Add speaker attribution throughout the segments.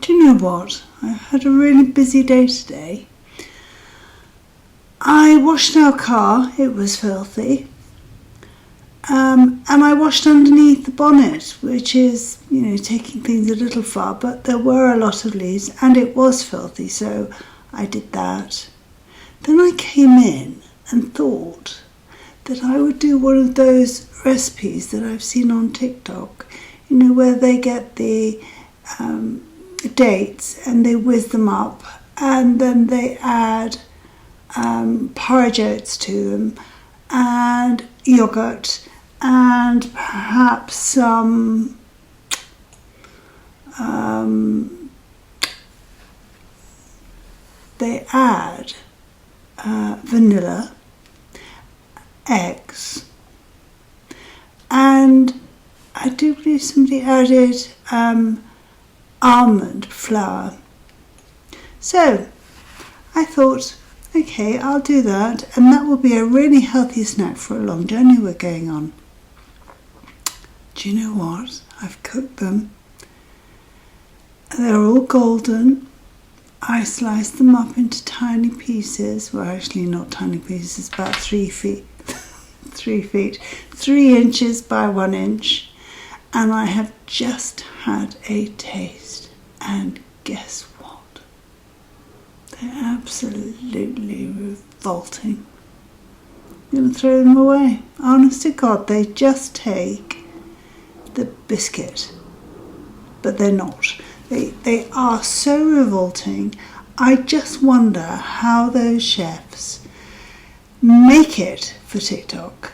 Speaker 1: Do you know what? I had a really busy day today. I washed our car, it was filthy. And I washed underneath the bonnet, which is, taking things a little far, but there were a lot of leaves and it was filthy, so I did that. Then I came in and thought that I would do one of those recipes that I've seen on TikTok, where they get the dates and they whiz them up and then they add porridge oats to them and yogurt and perhaps some they add vanilla, eggs, and I do believe somebody added almond flour. So I thought, okay, I'll do that, and that will be a really healthy snack for a long journey we're going on. Do you know what? I've cooked them. They're all golden. I sliced them up into tiny pieces. Well, actually not tiny pieces, about 3 feet. 3 inches by 1 inch. And I have just had a taste. And guess what? They're absolutely revolting. I'm going to throw them away. Honest to God, they just take the biscuit. But they're not. They are so revolting. I just wonder how those chefs make it for TikTok.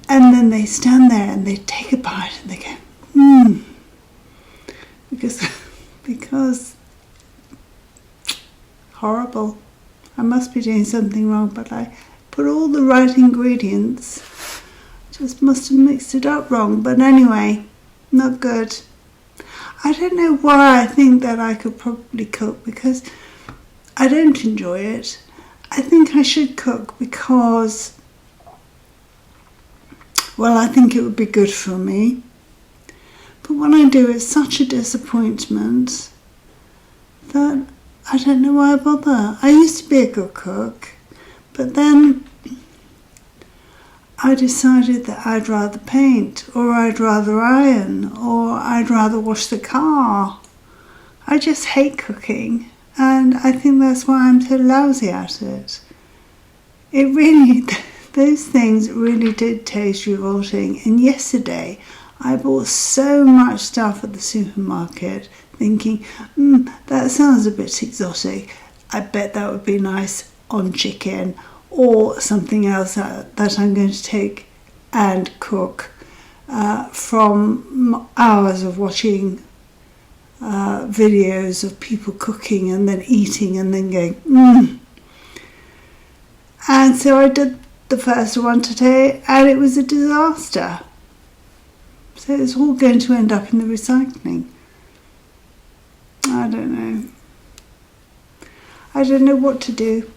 Speaker 1: And then they stand there and they take a bite and they go, Because horrible. I must be doing something wrong, but I put all the right ingredients. Just must have mixed it up wrong. But anyway, not good. I don't know why I think that I could probably cook, because I don't enjoy it. I think I should cook because, well, I think it would be good for me. But when I do, it's such a disappointment that I don't know why I bother. I used to be a good cook, but then I decided that I'd rather paint, or I'd rather iron, or I'd rather wash the car. I just hate cooking, and I think that's why I'm so lousy at it. Those things really did taste revolting. And yesterday I bought so much stuff at the supermarket thinking, that sounds a bit exotic. I bet that would be nice on chicken or something else that I'm going to take and cook from hours of watching videos of people cooking and then eating and then going, And so I did the first one today and it was a disaster. So it's all going to end up in the recycling. I don't know. I don't know what to do.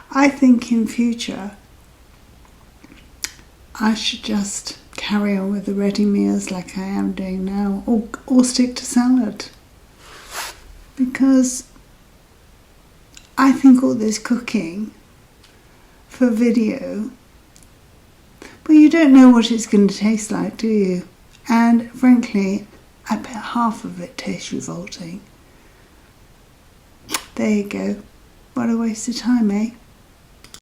Speaker 1: I think in future I should just carry on with the ready meals like I am doing now, or stick to salad. Because I think all this cooking for video, but you don't know what it's going to taste like, do you? And frankly, I bet half of it tastes revolting. There you go. What a waste of time, eh?